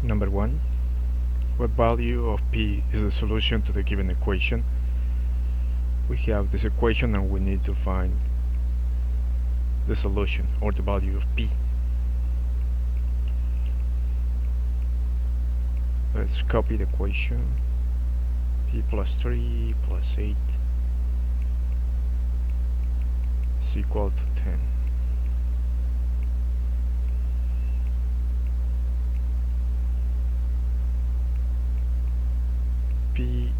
Number 1. What value of p is the solution to the given equation? We have this equation and we need to find the solution or the value of p. Let's copy the equation. P plus 3 plus 8 is equal to 10. P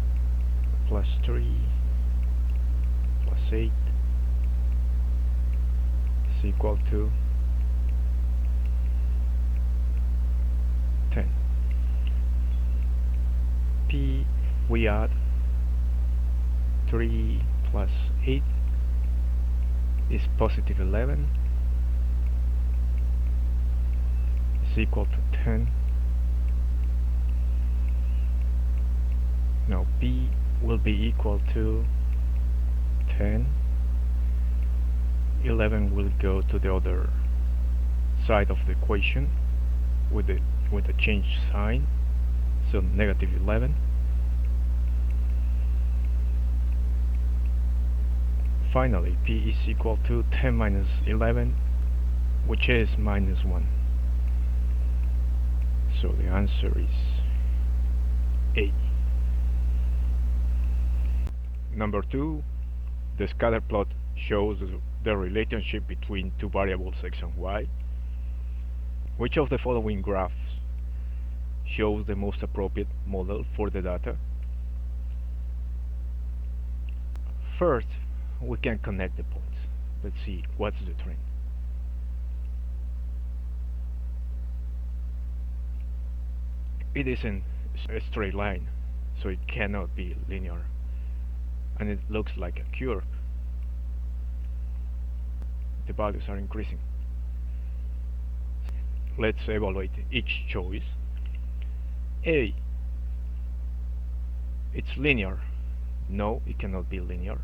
plus 3 plus 8 is equal to 10. P, we add 3 plus 8 is positive 11 is equal to 10. Now p will be equal to 10. 11 will go to the other side of the equation with the change sign, so negative 11. Finally, p is equal to 10 minus 11, which is minus 1. So the answer is A. Number 2, the scatter plot shows the relationship between two variables x and y. Which of the following graphs shows the most appropriate model for the data? First, we can connect the points. Let's see what's the trend. It isn't a straight line, so it cannot be linear, and it looks like a curve. The values are increasing. Let's evaluate each choice. A. It's linear. No, it cannot be linear.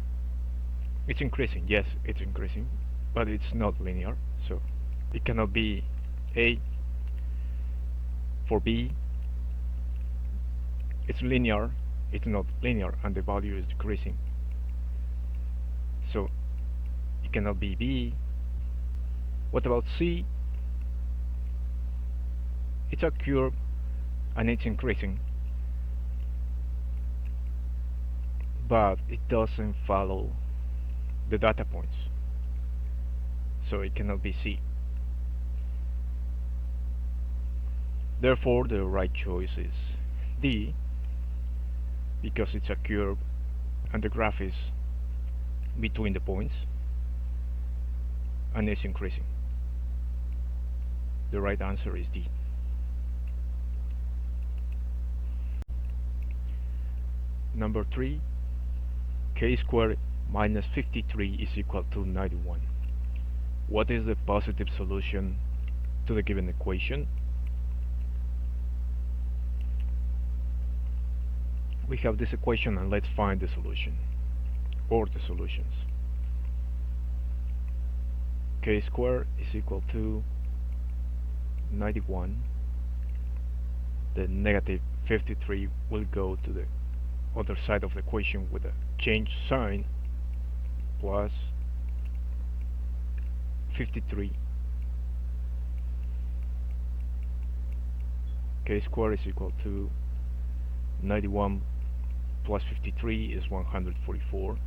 It's increasing. Yes, it's increasing, but it's not linear, so it cannot be A. For B, it's linear. It's not linear, and the value is decreasing, so it cannot be B. What about C? It's a curve and it's increasing, but it doesn't follow the data points, so it cannot be C. Therefore, the right choice is D, because it's a curve and the graph is between the points and it's increasing. The right answer is D. Number 3, k squared minus 53 is equal to 91. What is the positive solution to the given equation? We have this equation and let's find the solution, or the solutions. K squared is equal to 91. The negative 53 will go to the other side of the equation with a change sign, plus 53. K squared is equal to 91 plus 53 is 144.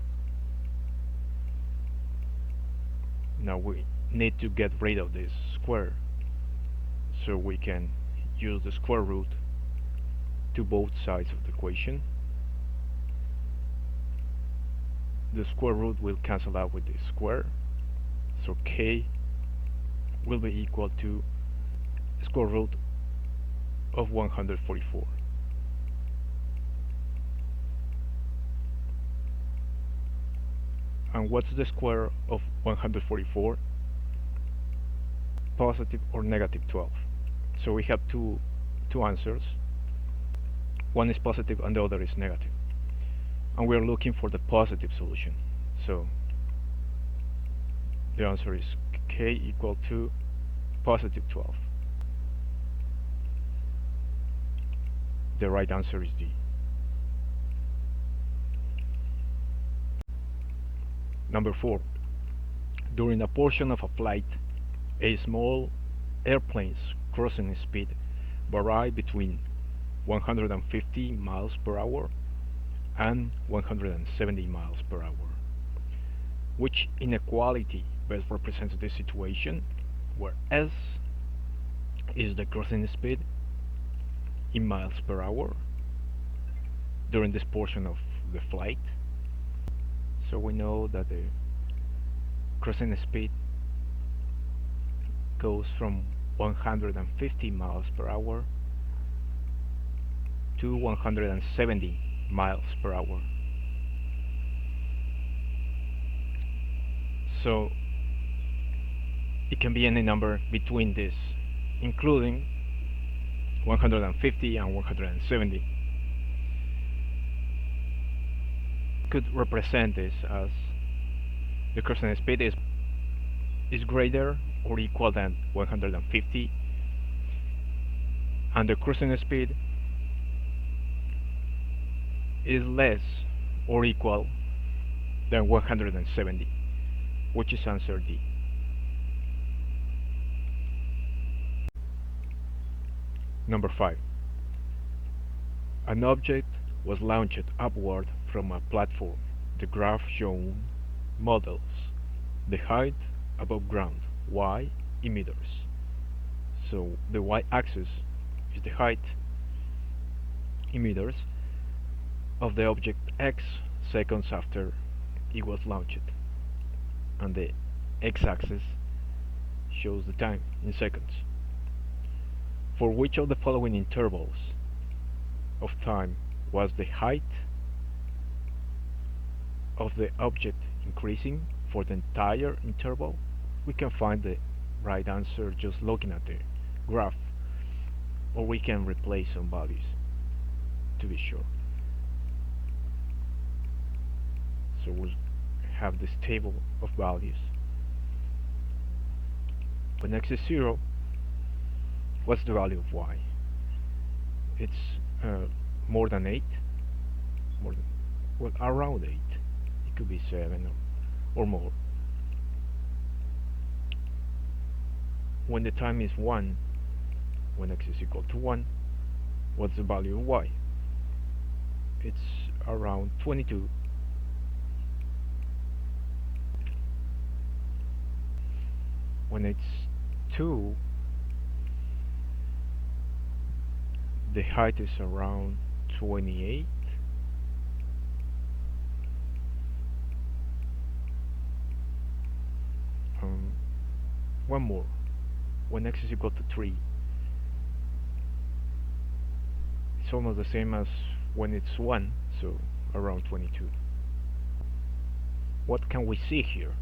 Now we need to get rid of this square, so we can use the square root to both sides of the equation. The square root will cancel out with this square, so k will be equal to square root of 144. And what's the square of 144? Positive or negative 12. So we have two answers. One is positive and the other is negative. And we're looking for the positive solution. So the answer is k equal to positive 12. The right answer is D. Number 4. During a portion of a flight, a small airplane's crossing speed vary between 150 miles per hour and 170 miles per hour. Which inequality best represents this situation, where S is the crossing speed in miles per hour during this portion of the flight? So we know that the crossing speed goes from 150 miles per hour to 170 miles per hour. So it can be any number between this, including 150 and 170. Could represent this as the crossing speed is greater or equal than 150, and the cruising speed is less or equal than 170, which is answer D. Number 5. An object was launched upward from a platform. The graph shown models the height above ground, y in meters. So the y-axis is the height in meters of the object x seconds after it was launched, and the x-axis shows the time in seconds. For which of the following intervals of time was the height of the object increasing for the entire interval? We can find the right answer just looking at the graph, or we can replace some values to be sure. So we'll have this table of values. When x is 0, what's the value of y? It's more than 8, well, around 8. It could be 7 or more. When the time is 1, when x is equal to 1, what's the value of y? It's around 22. When it's 2, the height is around 28. One more. When x is equal to 3, it's almost the same as when it's 1, so around 22. What can we see here?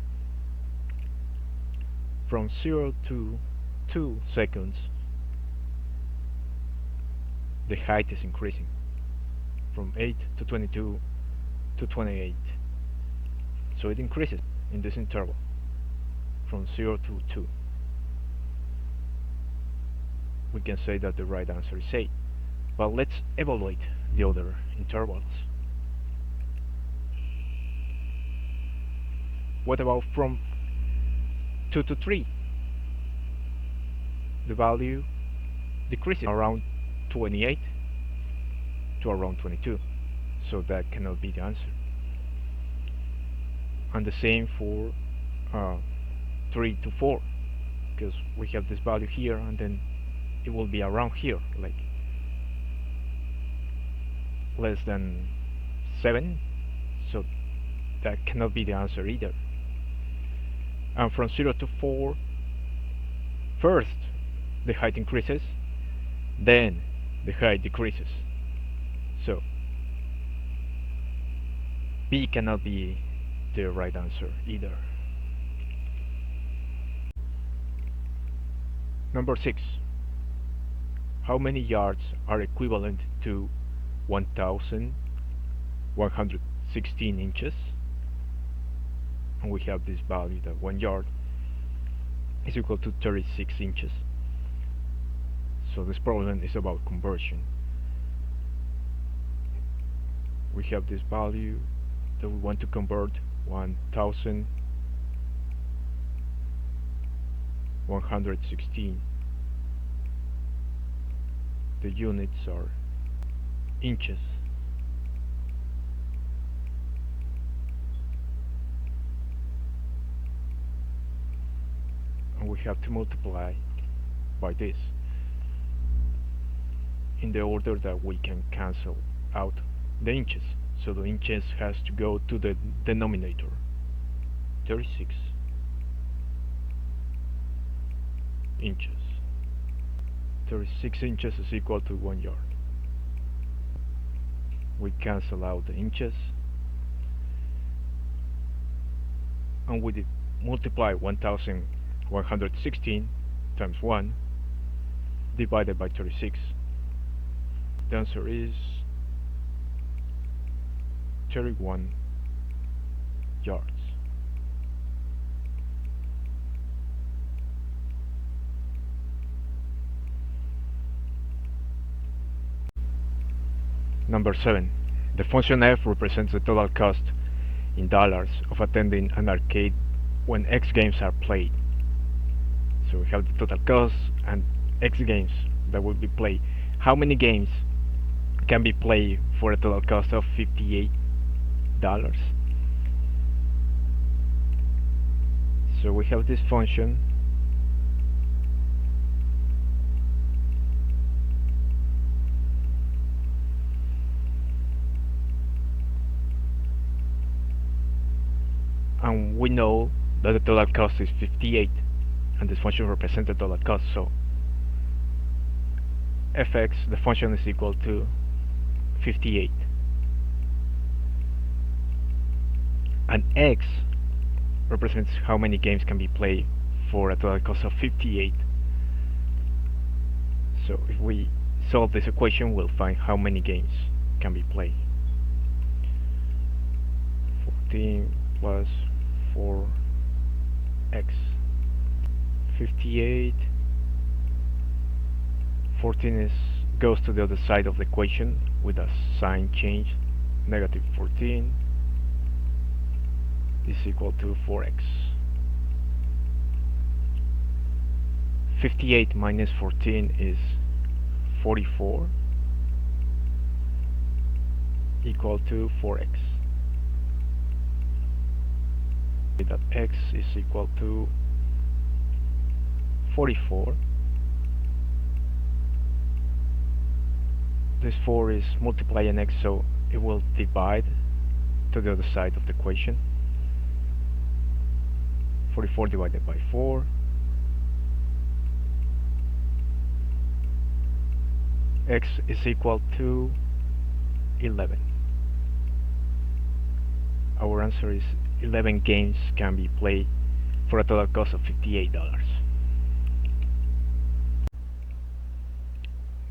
From 0 to 2 seconds, the height is increasing from 8 to 22 to 28. So it increases in this interval from 0 to 2. We can say that the right answer is A. But let's evaluate the other intervals. What about from 2 to 3? The value decreases around 28 to around 22. So that cannot be the answer. And the same for 3 to 4, because we have this value here and then it will be around here, like less than 7, so that cannot be the answer either. And from 0 to 4, first the height increases, then the height decreases, so B cannot be the right answer either. Number 6. How many yards are equivalent to 1,116 inches? And we have this value that 1 yard is equal to 36 inches. So this problem is about conversion. We have this value that we want to convert 1116. The units are inches. And we have to multiply by this in the order that we can cancel out the inches. So the inches has to go to the denominator. 36 inches. 36 inches is equal to 1 yard. We cancel out the inches and we multiply 1116 times 1 divided by 36. The answer is 31 yards. Number 7. The function f represents the total cost in dollars of attending an arcade when X games are played. So we have the total cost and X games that will be played. How many games can be played for a total cost of $58? So we have this function and we know that the total cost is 58 and this function represents the total cost, so fx, the function, is equal to 58 and x represents how many games can be played for a total cost of 58. So if we solve this equation, we'll find how many games can be played. 14 plus 4x, 58. 14 goes to the other side of the equation with a sign change. Negative 14 is equal to 4x. 58 minus 14 is 44, equal to 4x. That x is equal to 44. This 4 is multiplying x, so it will divide to the other side of the equation. 44 divided by 4 x is equal to 11. Our answer is 11 games can be played for a total cost of $58.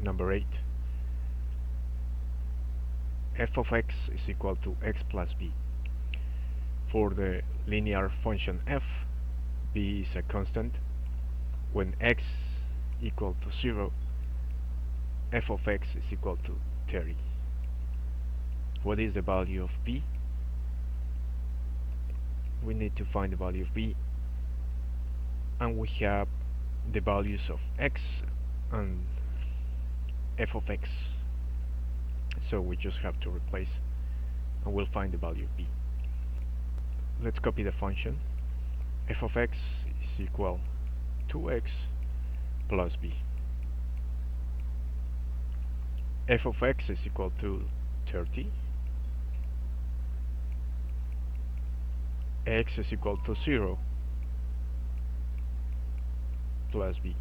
Number 8. F of x is equal to x plus b. For the linear function f, b is a constant. When x equal to 0, f of x is equal to 30. What is the value of b? We need to find the value of b, and we have the values of x and f of x, so we just have to replace and we'll find the value of b. Let's copy the function. F of x is equal to x plus b. F of x is equal to 30. X is equal to 0 plus b.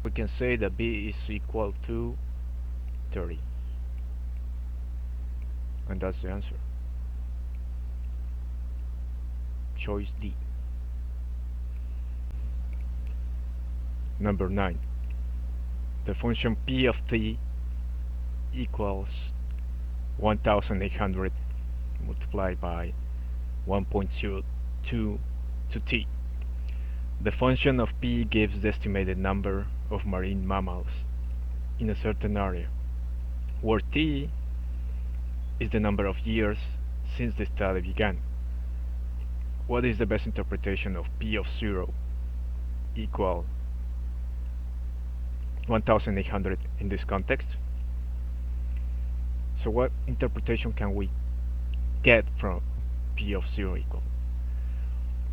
We can say that b is equal to 30. And that's the answer. Choice D. Number 9. The function p of t equals 1800 multiplied by 1.02 to t. The function of p gives the estimated number of marine mammals in a certain area. where t is the number of years since the study began. What is the best interpretation of p of 0 equal 1800 in this context? So what interpretation can we get from p of 0 equal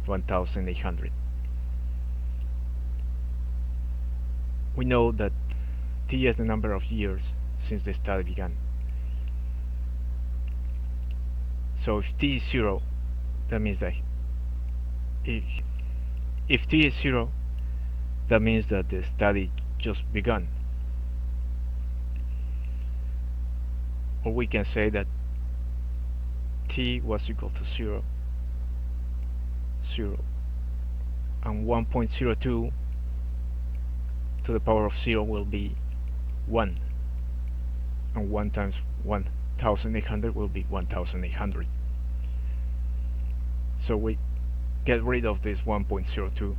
1800? We know that t is the number of years since the study began. So if t is 0, that means that if t is 0, that means that the study just begun. Or we can say that t was equal to 0, 0, and 1.02 to the power of 0 will be 1, and 1 times 1800 will be 1800. So we get rid of this 1.02.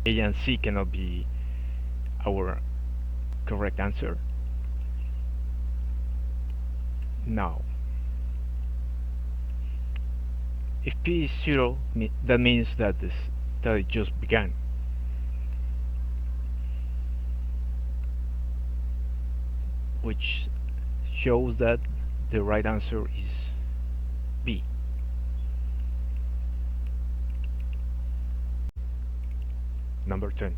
A and C cannot be our correct answer. Now, if p is 0, that means that the study just began. Which shows that the right answer is B. Number 10.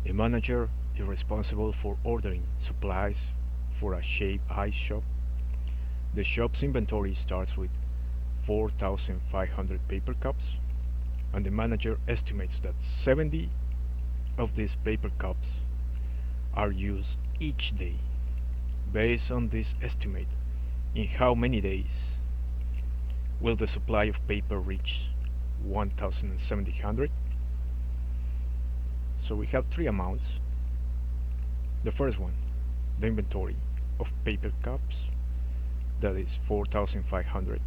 A manager is responsible for ordering supplies for a shape ice shop. The shop's inventory starts with 4,500 paper cups, and the manager estimates that 70 of these paper cups are used each day. Based on this estimate, in how many days will the supply of paper reach 1,700? So we have three amounts. The first one, the inventory of paper cups, that is 4,500.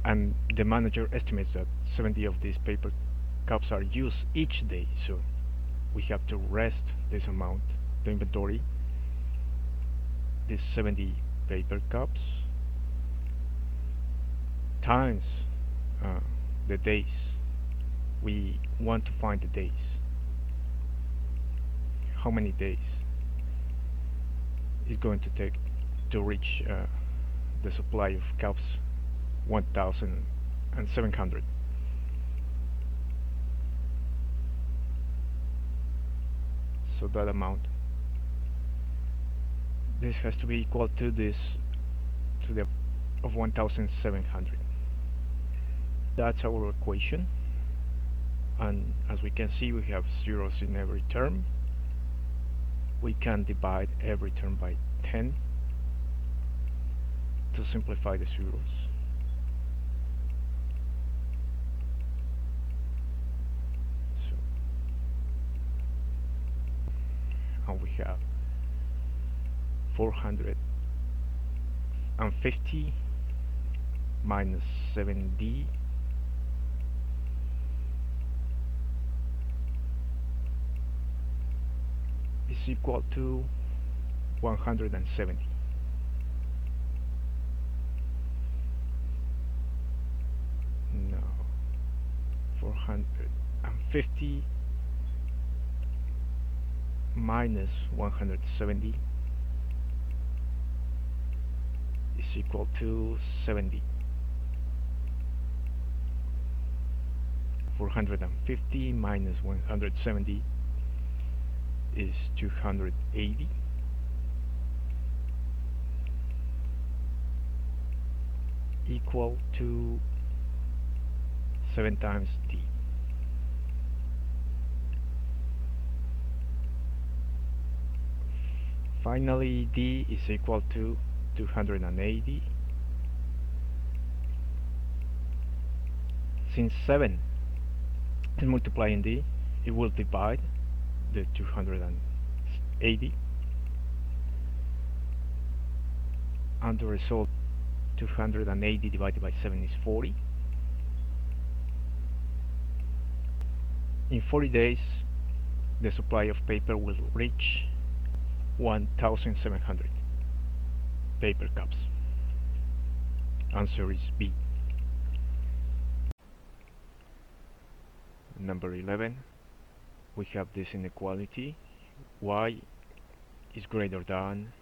And the manager estimates that 70 of these paper cups are used each day, so we have to rest this amount, the inventory, these 70 paper cups, times the days. We want to find the days. How many days is going to take to reach the supply of cups 1,700? So that amount, this has to be equal to this, to the of 1,700. That's our equation, and as we can see, we have zeros in every term. We can divide every term by 10 to simplify the zeros. And we have 450 minus 7d is equal to 170. No, 450 minus 170 is equal to 70. 450 minus 170 is 280. Equal to 7 times d. Finally, d is equal to 280. Since 7 is multiplying d, it will divide the 280, and the result 280 divided by 7 is 40. In 40 days the supply of paper will reach 1,700 paper cups. Answer is B. Number 11, we have this inequality. Y is greater than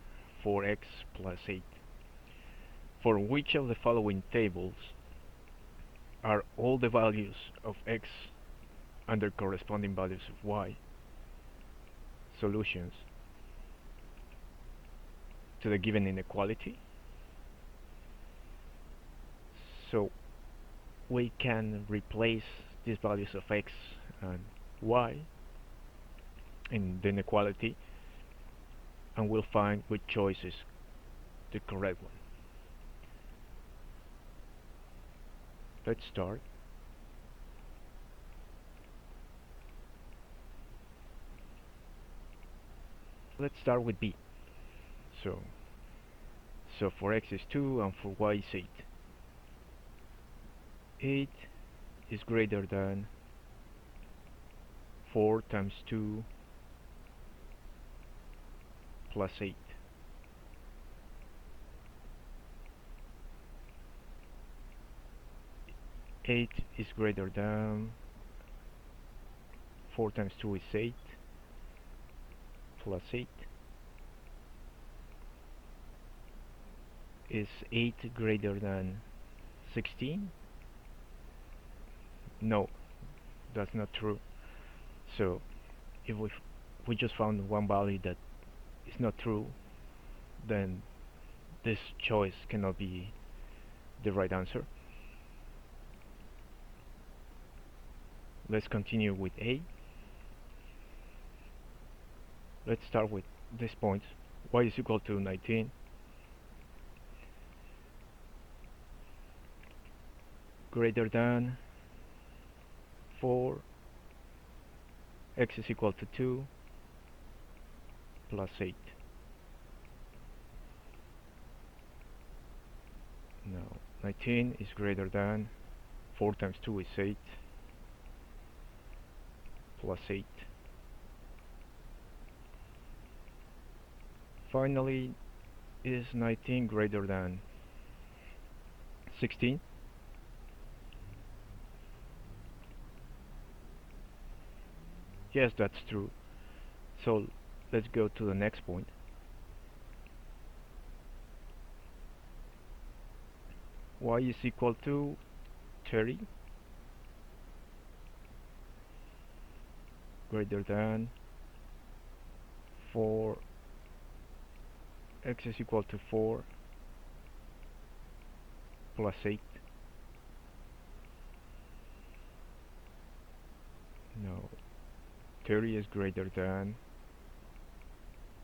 4x plus 8. For which of the following tables are all the values of x under corresponding values of y solutions to the given inequality? So we can replace these values of x and y in the inequality, and we'll find which choice is the correct one. Let's start. Let's start with B. So for x is 2 and for y is 8. 8 is greater than 4 times 2 plus 8. Eight is greater than 4 times 2 is 8 plus 8. Is 8 greater than 16? No, that's not true. So if we just found one value that is not true, then this choice cannot be the right answer. Let's continue with A. Let's start with this point. Y is equal to 19. Greater than 4. X is equal to 2 plus 8. Now 19 is greater than 4 times 2 is 8 plus 8. Finally, is 19 greater than 16? Yes, that's true. So let's go to the next point. Y is equal to 30 greater than 4. X is equal to 4 plus 8. No, 30 is greater than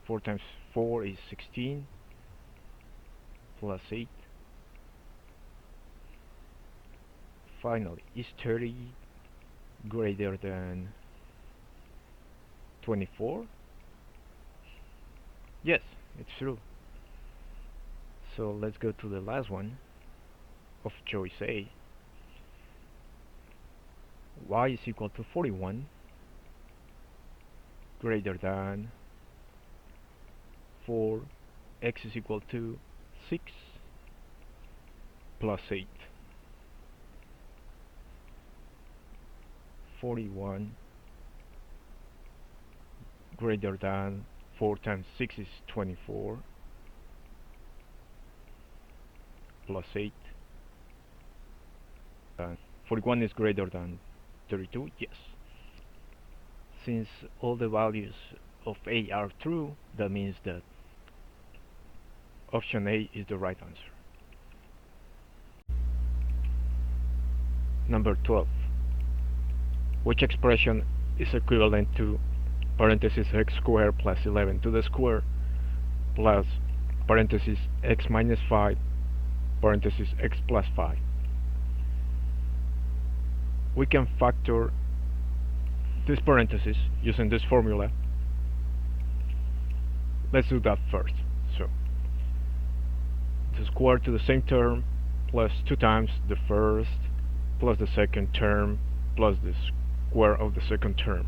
4 times 4 is 16 plus 8. Finally, is 30 greater than 24? Yes, it's true. So let's go to the last one of choice A. Y is equal to 41 greater than 4. X is equal to 6 plus 8. 41 greater than 4 times 6 is 24 plus 8. 41 is greater than 32? Yes. Since all the values of A are true, that means that option A is the right answer. Number 12. Which expression is equivalent to parenthesis x squared plus 11 to the square plus parenthesis x minus 5 parenthesis x plus 5? We can factor this parenthesis using this formula. Let's do that first. So the square to the same term plus 2 times the first plus the second term plus the square of the second term.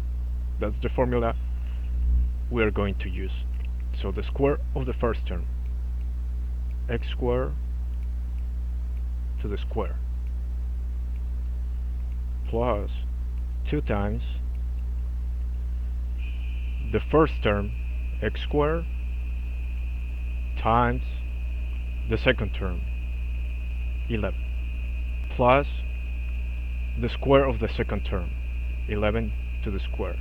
That's the formula we are going to use. So the square of the first term, x squared to the square, plus 2 times the first term, x squared, times the second term, 11, plus the square of the second term, 11 to the square,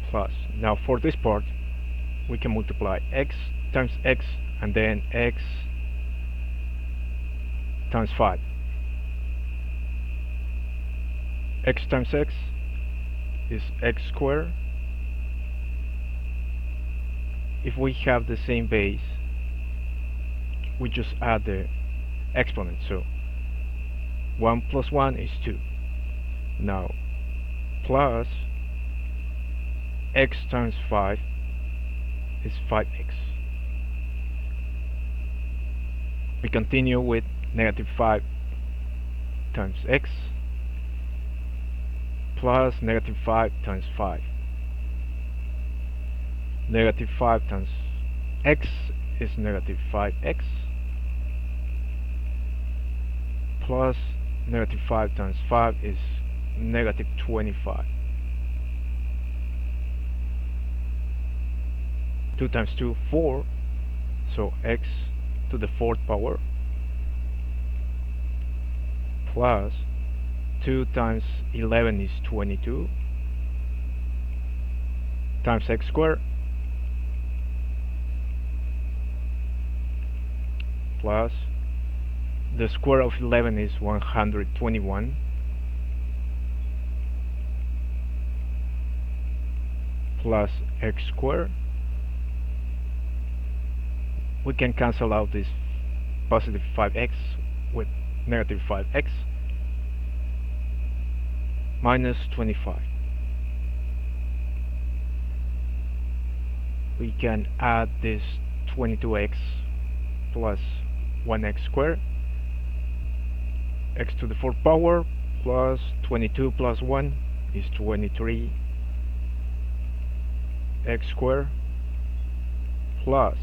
plus, now for this part, we can multiply x times x and then x times 5. X times x is x squared. If we have the same base, we just add the exponent, so 1 plus 1 is 2. Now, plus x times 5 is 5x. We continue with negative 5 times x plus negative 5 times 5. Negative 5 times x is negative 5x plus negative 5 times 5 is negative 25. 2 times 2, 4, so x to the 4th power plus 2 times 11 is 22 times x squared plus the square of 11 is 121 plus x squared. We can cancel out this positive 5x with negative 5x minus 25. We can add this 22x plus 1x squared, x to the 4th power plus 22 plus 1 is 23 x squared plus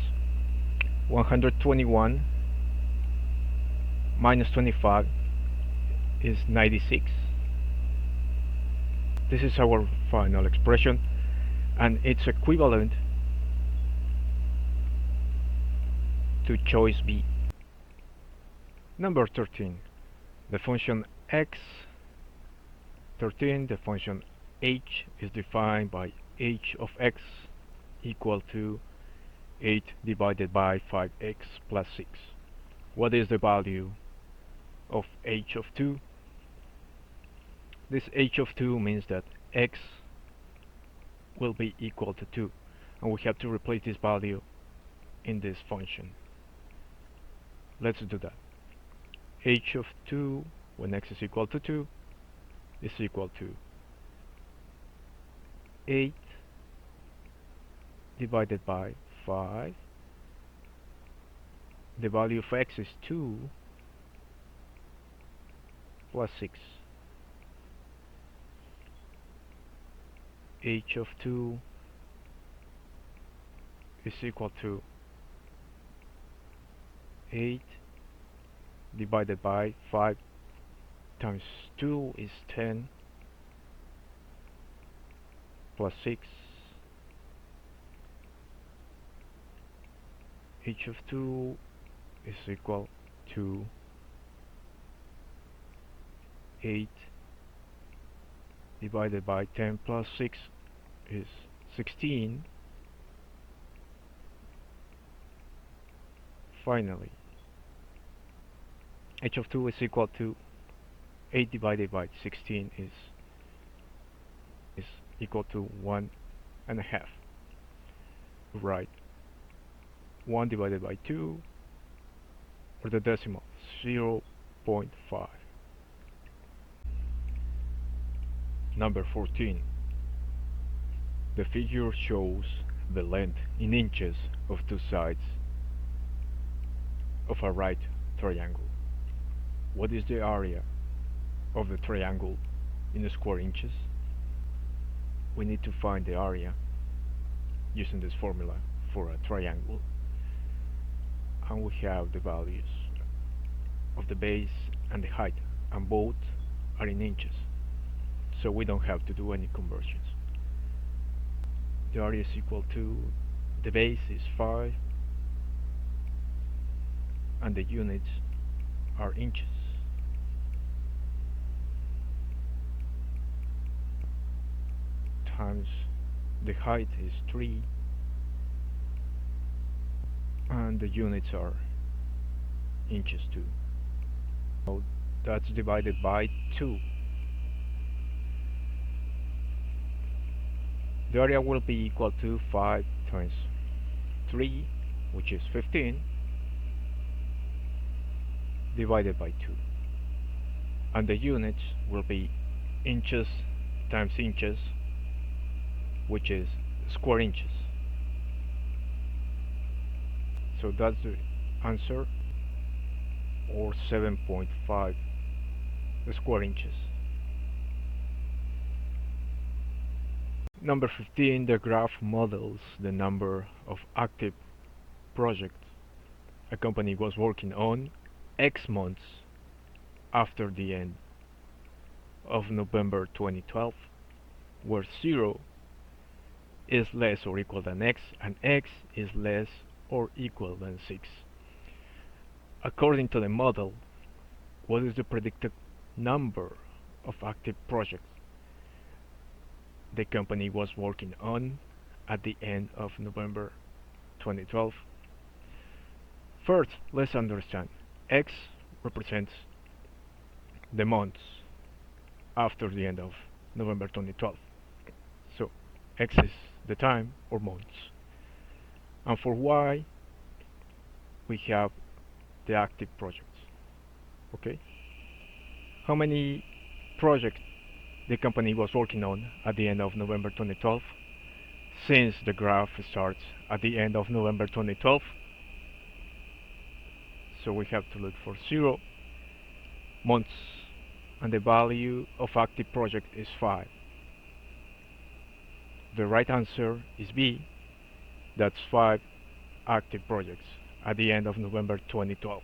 121 minus 25 is 96. This is our final expression, and it's equivalent to choice B. Number 13. The function x13, the function h is defined by h of x equal to 8 divided by 5x plus 6. What is the value of h of 2? This h of 2 means that x will be equal to 2, and we have to replace this value in this function. Let's do that. H of 2 when x is equal to 2 is equal to 8 divided by 5. The value of x is 2 plus 6. H of 2 is equal to 8 divided by 5 times 2 is 10 plus 6. H of 2 is equal to 8 divided by 10 plus 6 is 16. Finally, h of 2 is equal to 8 divided by 16 is equal to 1 and a half. Right. 1 divided by 2, or the decimal, 0.5. Number 14. The figure shows the length in inches of two sides of a right triangle. What is the area of the triangle in square inches, we need to find the area using this formula for a triangle, and we have the values of the base and the height, and both are in inches, so we don't have to do any conversions. The area is equal to, the base is 5 and the units are inches, times the height is 3 and the units are inches too. So that's divided by 2. The area will be equal to 5 times 3, which is 15, divided by 2. And the units will be inches times inches, which is square inches. So that's the answer, or 7.5 square inches. Number 15, the graph models the number of active projects a company was working on X months after the end of November 2012, where 0 is less or equal than X and X is less or equal than 6. According to the model, what is the predicted number of active projects the company was working on at the end of November 2012? First, let's understand. X represents the months after the end of November 2012. So X is the time or months. And for Y, we have the active projects. Okay? How many projects the company was working on at the end of November 2012? Since the graph starts at the end of November 2012, so we have to look for 0 months, and the value of active project is 5. The right answer is B. That's 5 active projects at the end of November 2012.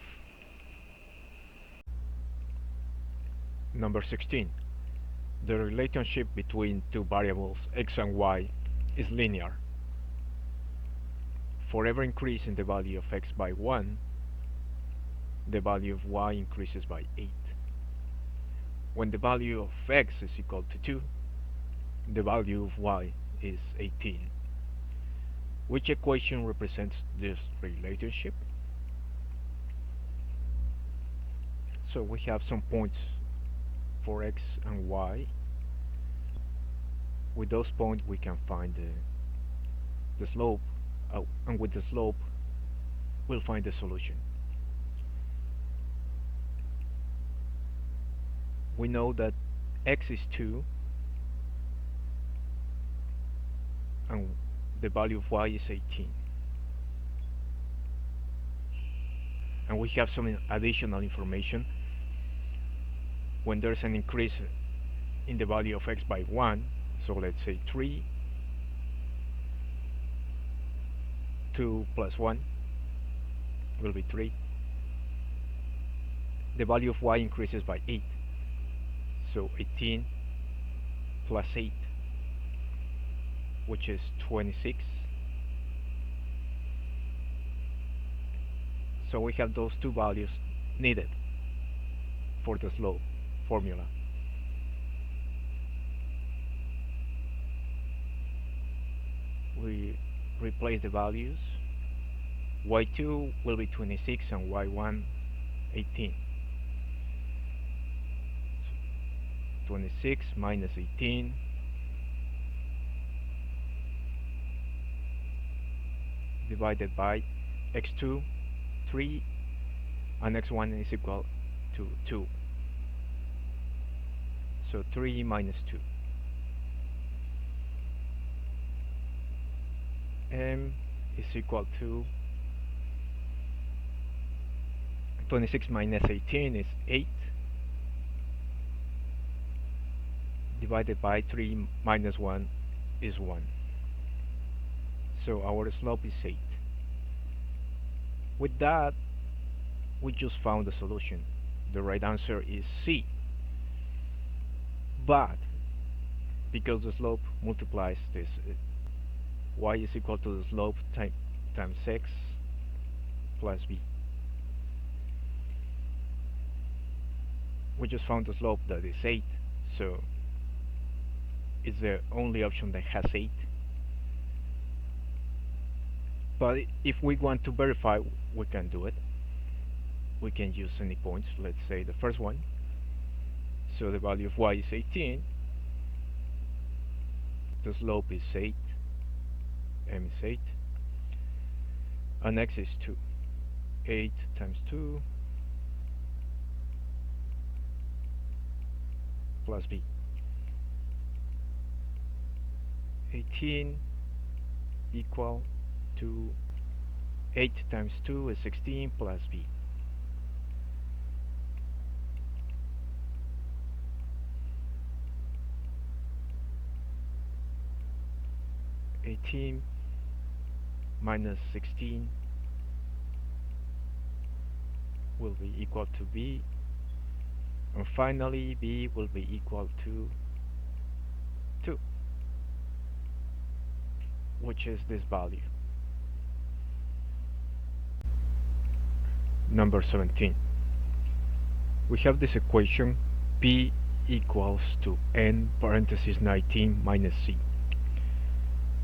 Number 16. The relationship between two variables x and y is linear. For every increase in the value of x by 1, the value of y increases by 8. When the value of x is equal to 2, the value of y is 18. Which equation represents this relationship? So we have some points for x and y. With those points we can find the slope, and with the slope we'll find the solution. We know that x is 2 and the value of y is 18. And we have some additional information. When there's an increase in the value of x by 1, so let's say 3, 2 plus 1 will be 3. The value of y increases by 8, so 18 plus 8, which is 26. So we have those two values needed for the slope formula. We replace the values. y2 will be 26 and y1 18. 26 minus 18 divided by x2 3 and x1 is equal to 2. So 3 minus 2. M is equal to 26 minus 18 is 8. divided by 3 minus 1 is 1. So our slope is 8. With that, we just found the solution. The right answer is C. But because the slope multiplies this, y is equal to the slope times x plus b. We just found the slope that is 8, so it's the only option that has 8. But if we want to verify, we can do it. We can use any points, let's say the first one. So the value of y is 18, the slope is 8, m is 8, and x is 2. 8 times 2 plus b. 18 equal to 8 times 2 is 16 plus b. 18 minus 16 will be equal to b, and finally b will be equal to 2, which is this value. Number 17. We have this equation p equals to n parenthesis 19 minus c.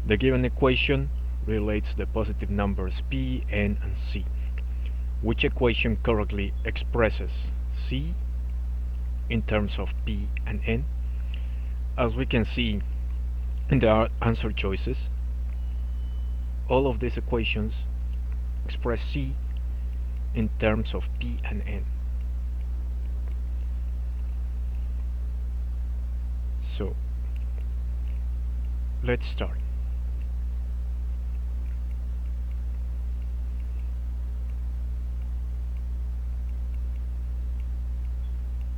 The given equation relates the positive numbers p, n, and c. Which equation correctly expresses c in terms of p and n? As we can see in the answer choices, all of these equations express c in terms of p and n. So let's start.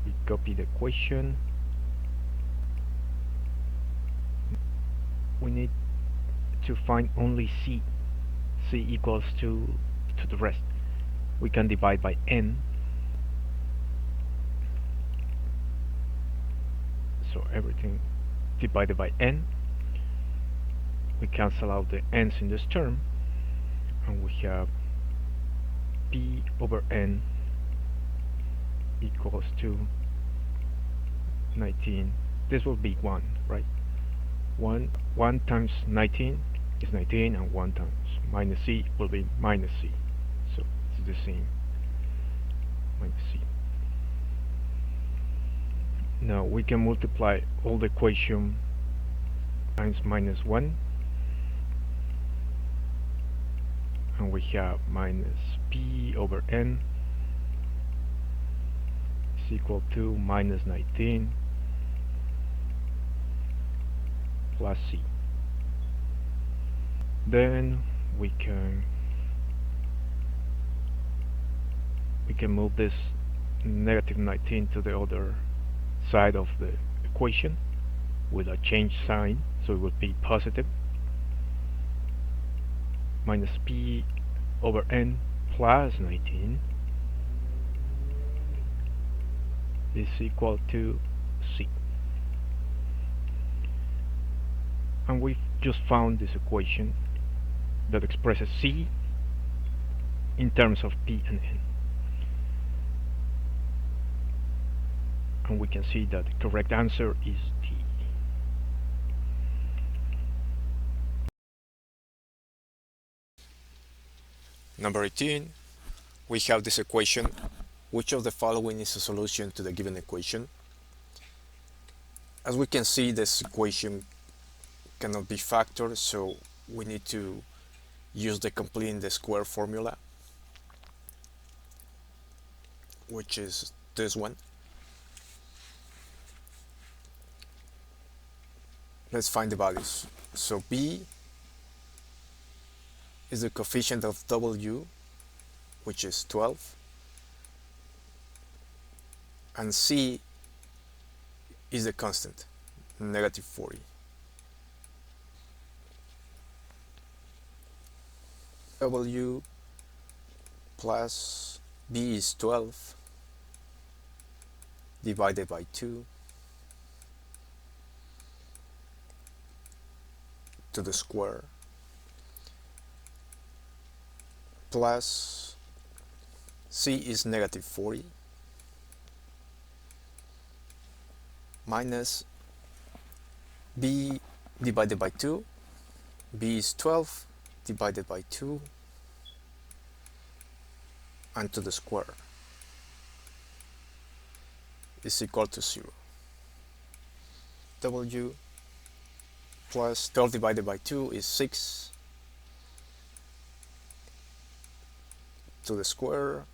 We copy the equation. We need to find only c. C equals to the rest. We can divide by n. So everything divided by n. We cancel out the n's in this term, and we have p over n equals to 19. This will be 1, right? 1 times 19 is 19, and 1 times minus c will be minus c. So it's the same, minus c. Now we can multiply all the equation times minus 1, and we have minus p over n is equal to minus 19 plus c. Then we can move this negative 19 to the other side of the equation with a change sign, so it would be positive. Minus p over n plus 19 is equal to c. And we've just found this equation that expresses c in terms of p and n. And we can see that the correct answer is D. Number 18, we have this equation. Which of the following is a solution to the given equation? As we can see, this equation cannot be factored, so we need to use the completing the square formula, which is this one. Let's find the values. So b is the coefficient of w, which is 12, and c is the constant, negative 40. W plus B is 12 divided by 2 to the square plus C is negative 40 minus B divided by 2. B is 12 divided by 2 and to the square is equal to 0. W plus 12 divided by 2 is 6 to the square.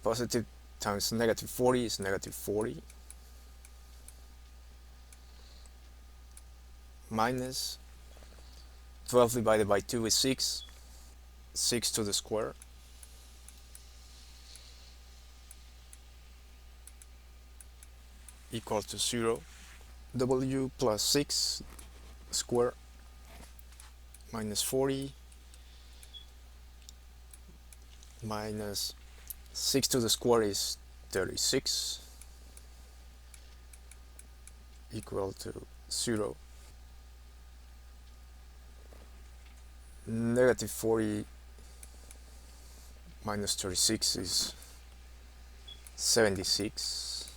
Positive times negative 40 is negative 40 minus 12 divided by 2 is 6. 6 to the square equal to 0. W plus 6 square minus 40 minus 6 to the square is 36 equal to 0. Negative 40 minus 36 is 76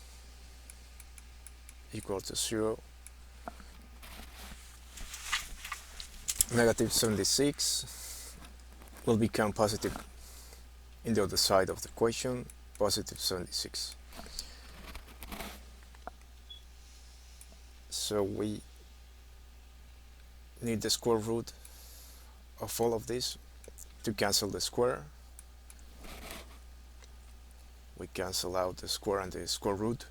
equal to 0. Negative 76 will become positive in the other side of the equation, positive 76. So we need the square root of all of this to cancel the square. We cancel out the square and the square root.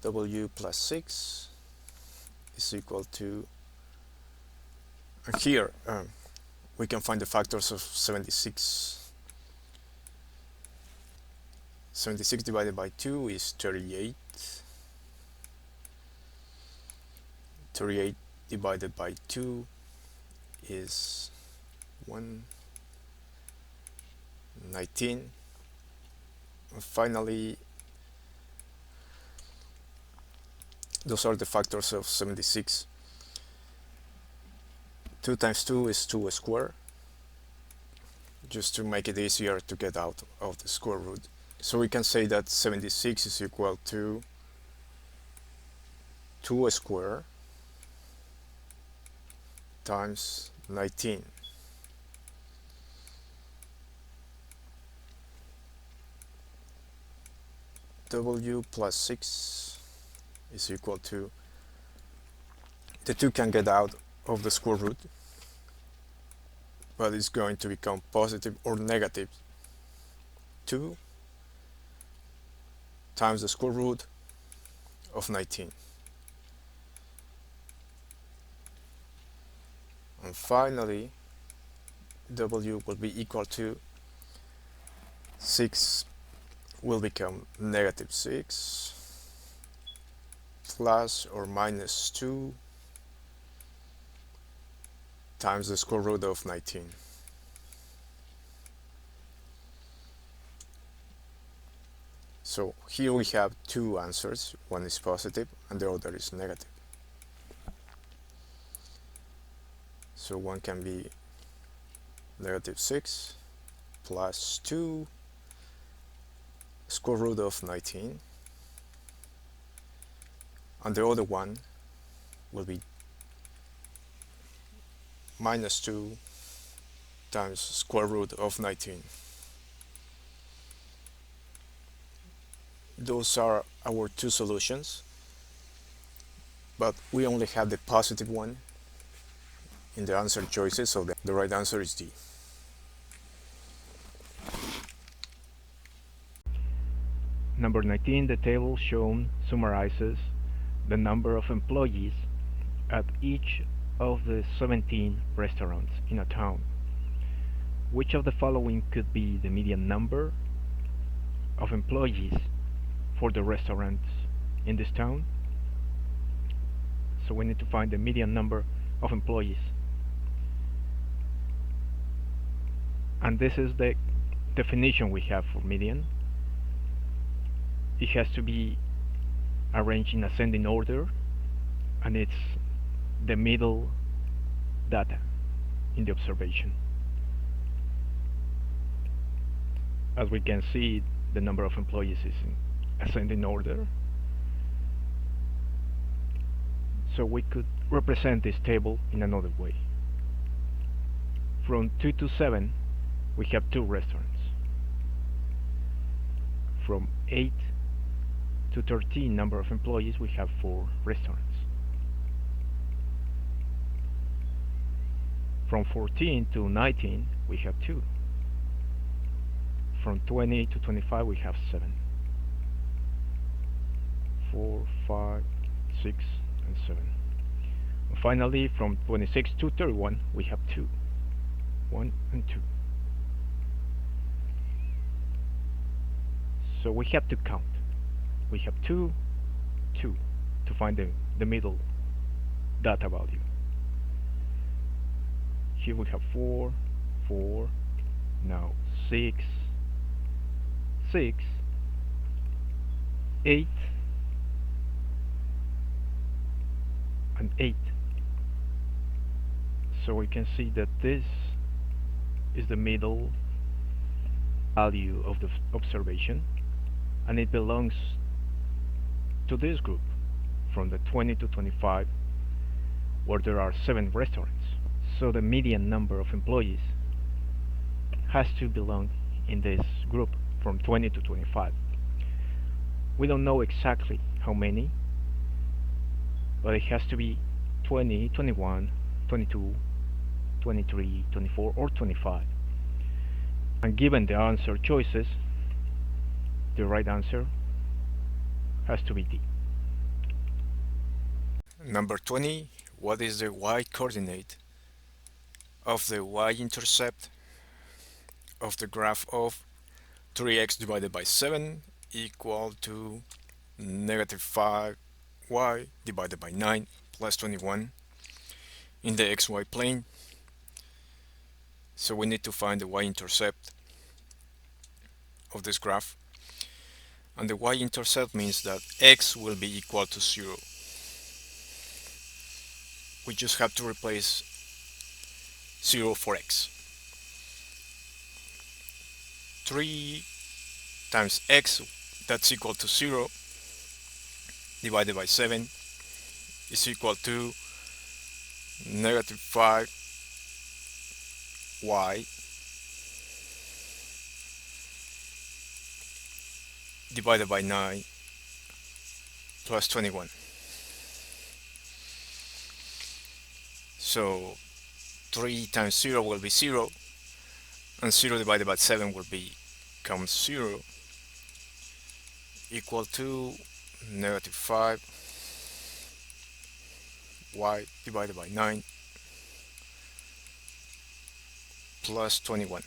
W plus 6 is equal to, and here we can find the factors of 76. 76 divided by 2 is 38. 38 divided by 2 is 19. And finally, those are the factors of 76. 2 times 2 is 2 squared, just to make it easier to get out of the square root. So we can say that 76 is equal to 2 squared times 19. W plus 6 is equal to, the 2 can get out of the square root, but it's going to become positive or negative 2 times the square root of 19. And finally, W will be equal to 6 will become negative 6 plus or minus 2 times the square root of 19. So here we have two answers. One is positive and the other is negative. So one can be negative 6 plus 2 square root of 19, and the other one will be minus 2 times square root of 19. Those are our two solutions, but we only have the positive one in the answer choices, so the right answer is D. Number 19, the table shown summarizes the number of employees at each of the 17 restaurants in a town. Which of the following could be the median number of employees for the restaurants in this town? So we need to find the median number of employees. And this is the definition we have for median. It has to be arranged in ascending order, and it's the middle data in the observation. As we can see, the number of employees is in ascending order. So we could represent this table in another way. From 2 to 7, we have 2 restaurants. From 8 to 13 number of employees, we have 4 restaurants. From 14 to 19, we have 2. From 20 to 25, we have 7. 4, 5, 6, and 7. And finally, from 26 to 31, we have 2. 1 and 2. So we have to count. We have 2, 2 to find the middle data value. Here we have 4, 4, now 6, 6, 8, and 8. So we can see that this is the middle value of the observation, and it belongs to this group from the 20 to 25, where there are 7 restaurants. So the median number of employees has to belong in this group from 20 to 25. We don't know exactly how many, but it has to be 20, 21, 22, 23, 24, or 25. And given the answer choices, the right answer has to be D. Number 20. What is the y-coordinate of the y-intercept of the graph of 3x divided by 7 equal to negative 5y divided by 9 plus 21 in the xy plane? So we need to find the y-intercept of this graph, and the y-intercept means that x will be equal to 0. We just have to replace 0 for x. 3 times x, that's equal to 0, divided by 7 is equal to negative 5y divided by 9 plus 21. So 3 times 0 will be 0, and 0 divided by 7 will become 0, equal to negative 5y divided by 9 plus 21.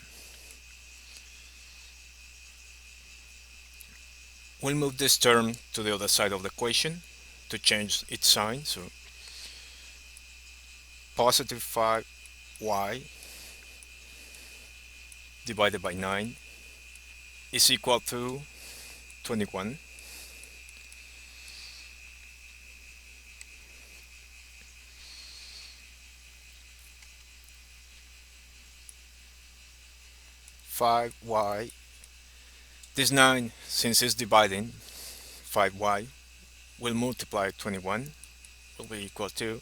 We'll move this term to the other side of the equation to change its sign. So positive 5y divided by 9 is equal to 21. Five y. This 9, since it's dividing 5y, will multiply 21, will be equal to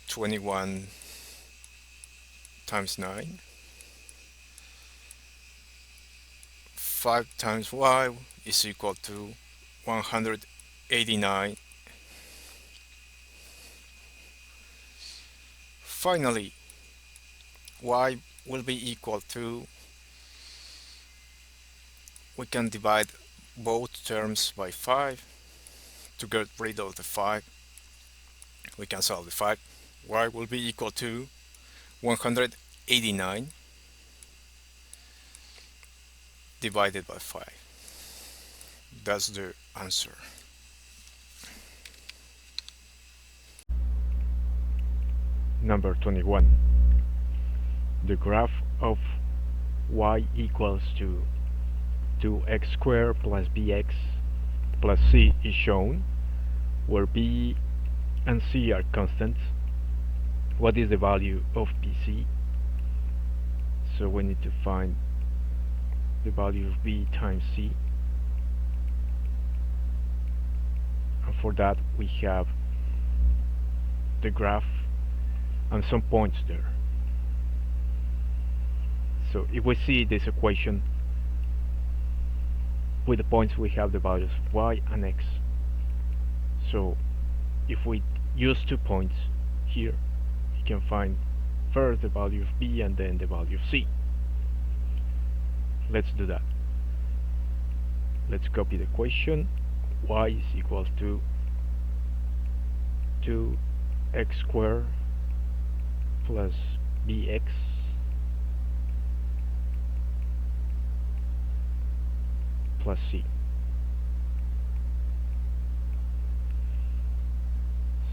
21 times 9. 5 times y is equal to 189. Finally, y will be equal to, we can divide both terms by 5 to get rid of the 5. We can solve the 5. Y will be equal to 189 divided by 5. That's the answer. Number 21. The graph of y equals to 2x squared plus bx plus c is shown, where b and c are constants. What is the value of bc? So we need to find the value of b times c, and for that we have the graph and some points there. So if we see this equation with the points, we have the values of y and x. So if we use 2 points here, you can find first the value of b and then the value of c. Let's do that. Let's copy the equation. Y is equal to 2x squared plus bx plus c.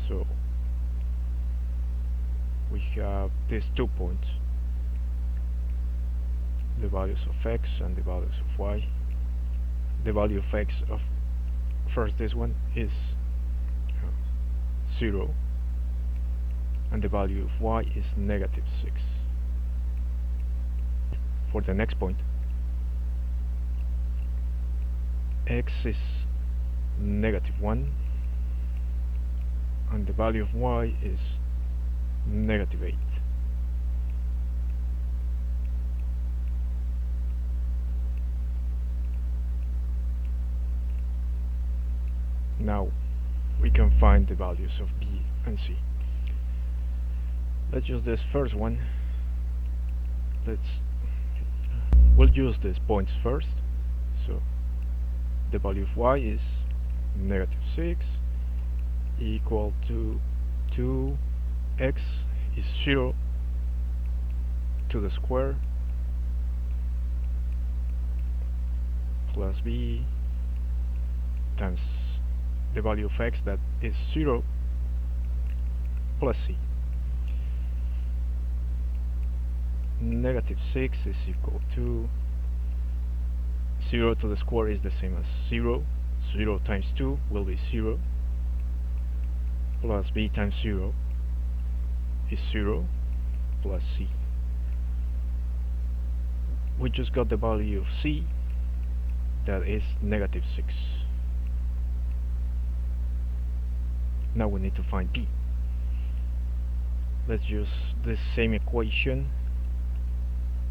So we have these 2 points, the values of x and the values of y. The value of x of first this one is 0, and the value of y is negative 6. For the next point, x is negative 1 and the value of y is negative 8. Now we can find the values of b and c. Let's use this first one. We'll use these points first. So the value of y is negative 6 equal to 2x is 0 to the square plus b times the value of x, that is 0, plus c. Negative 6 is equal to 0 to the square is the same as 0. 0 times 2 will be 0, plus b times 0 is 0, plus c. We just got the value of c, that is negative 6. Now we need to find b. Let's use this same equation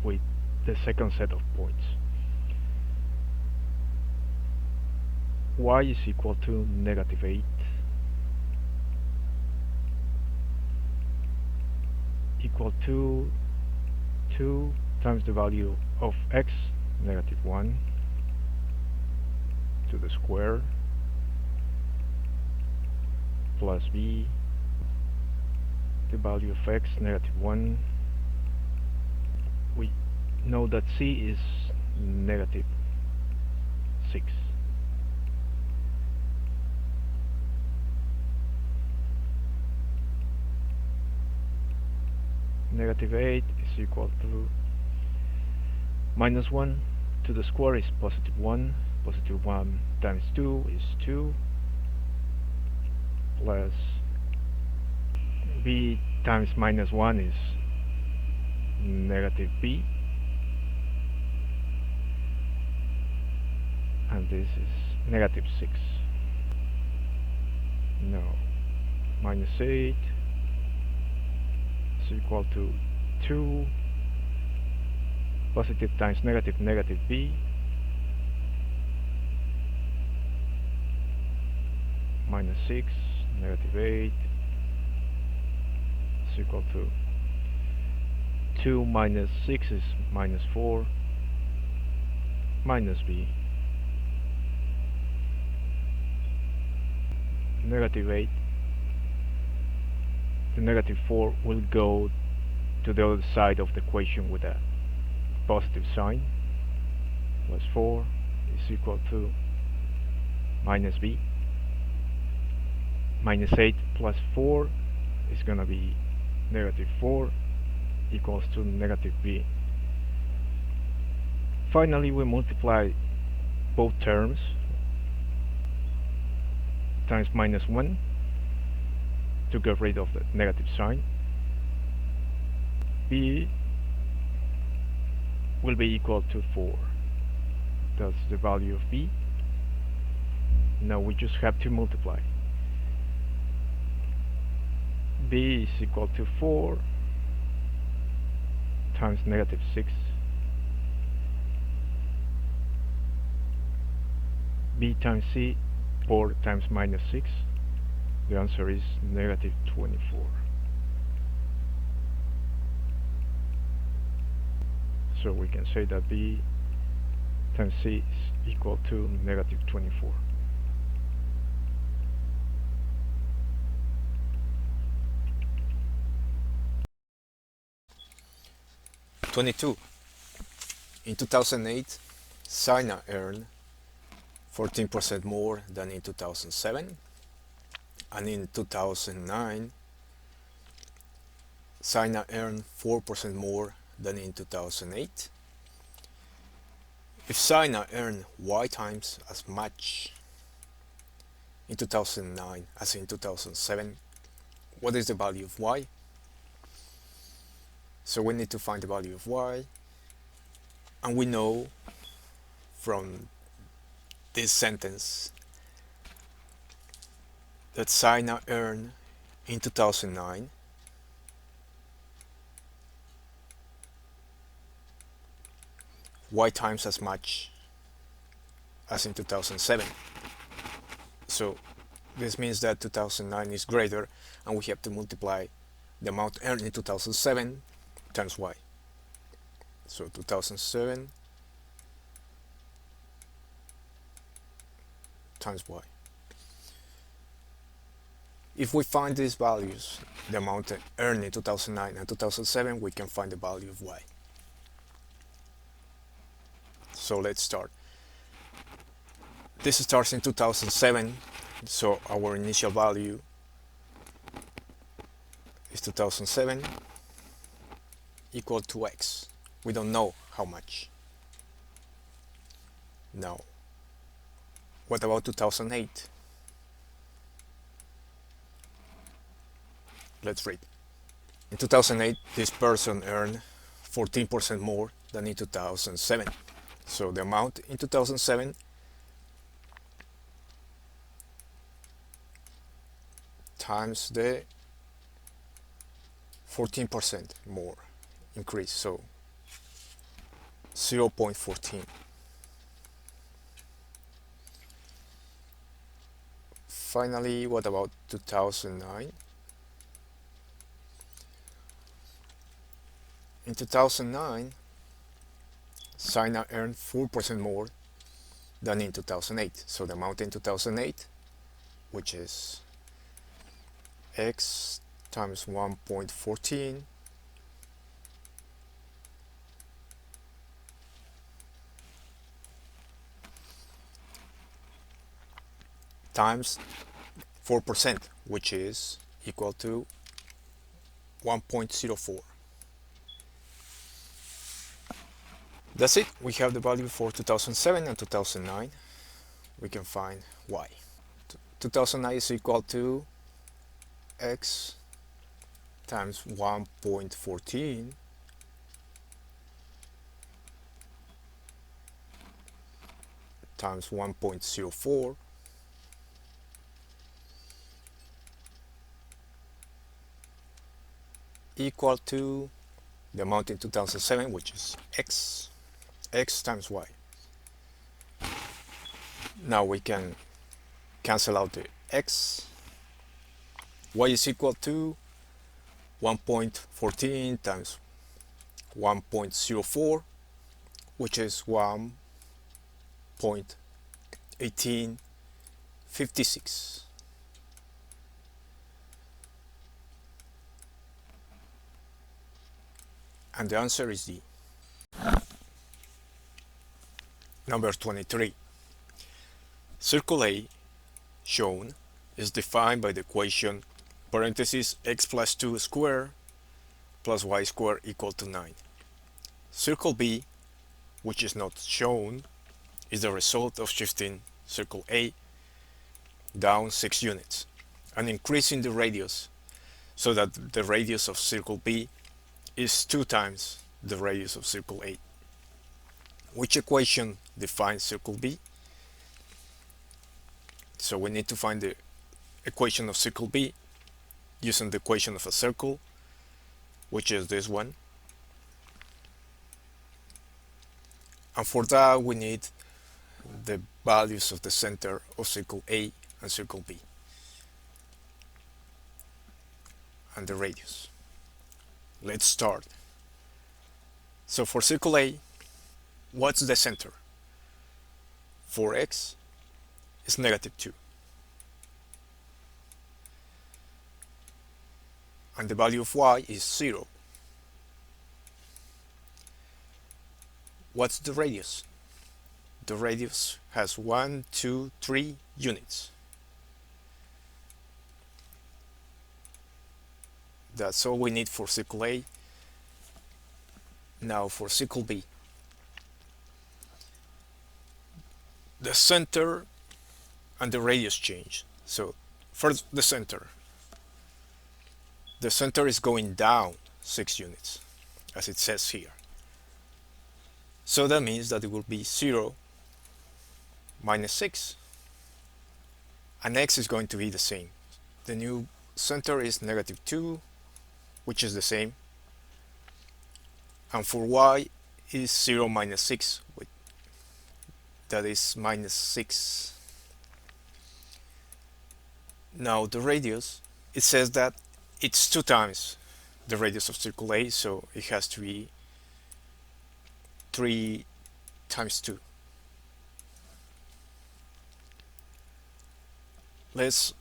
with the second set of points. Y is equal to negative 8 equal to 2 times the value of x, negative 1, to the square plus b, the value of x, negative 1. We know that c is negative 6. Negative 8 is equal to minus 1 to the square is positive 1. Positive 1 times 2 is 2, plus b times minus 1 is negative b, and this is negative 6. Now minus 8 is equal to 2, positive times negative, negative b, minus 6, negative 8 is equal to 2 minus 6 is minus 4, minus b, negative 8. The negative 4 will go to the other side of the equation with a positive sign. Plus 4 is equal to minus b. Minus 8 plus 4 is gonna be negative 4 equals to negative b. Finally, we multiply both terms times minus 1 to get rid of the negative sign. B will be equal to 4. That's the value of b. Now we just have to multiply. B is equal to 4 times negative 6. B times c, 4 times minus 6. The answer is negative 24. So we can say that b times c is equal to negative 24. In 2008, Zinah earned 14% more than in 2007, and in 2009, Zinah earned 4% more than in 2008. If Zinah earned y times as much in 2009 as in 2007, what is the value of y? So we need to find the value of y, and we know from this sentence that Zinah earned in 2009 y times as much as in 2007. So this means that 2009 is greater, and we have to multiply the amount earned in 2007 times y. So 2007 times y. If we find these values, the amount earned in 2009 and 2007, we can find the value of y. So let's start. This starts in 2007, so our initial value is 2007 equal to x. We don't know how much. Now, what about 2008? Let's read. In 2008, this person earned 14% more than in 2007. So the amount in 2007 times the 14% more increase, so 0.14. Finally, what about 2009? In 2009, Zinah earned 4% more than in 2008. So the amount in 2008, which is x times 1.14 times 4%, which is equal to 1.04. That's it. We have the value for 2007 and 2009. We can find y. 2009 is equal to x times 1.14 times 1.04 equal to the amount in 2007, which is x times y. Now we can cancel out the x. Y is equal to 1.14 times 1.04, which is 1.1856. And the answer is D. Number 23. Circle A, shown, is defined by the equation parenthesis x plus 2 squared plus y squared equal to 9. Circle B, which is not shown, is the result of shifting circle A down 6 units and increasing the radius so that the radius of circle B is 2 times the radius of circle A. Which equation defines circle B? So we need to find the equation of circle B using the equation of a circle, which is this one. And for that we need the values of the center of circle A and circle B and the radius. Let's start. So for circle A, what's the center? For x is -2. And the value of y is 0. What's the radius? The radius has 1, 2, 3 units. That's all we need for circle A. Now for circle B. The center and the radius change. So first the center. The center is going down 6 units, as it says here. So that means that it will be 0 minus 6. And x is going to be the same. The new center is -2, which is the same. And for y is 0 minus 6, that is -6. Now the radius, it says that it's 2 times the radius of circle A, so it has to be 3 times 2. Let's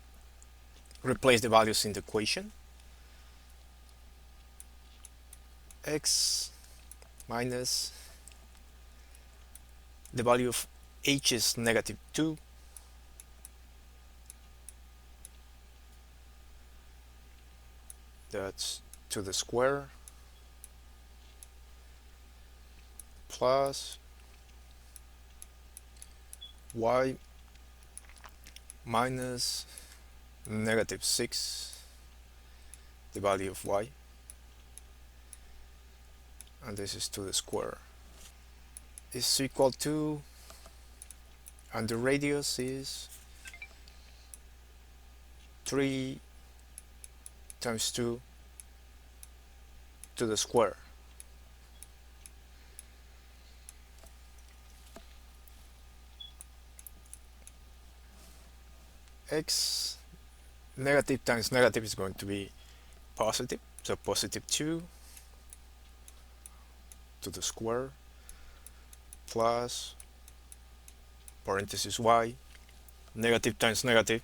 replace the values in the equation. X minus the value of h is -2. That's to the square plus y minus -6, the value of y, and this is to the square, is equal to, and the radius is 3 times 2 to the square. X negative times negative is going to be positive, so +2 to the square plus parenthesis y, negative times negative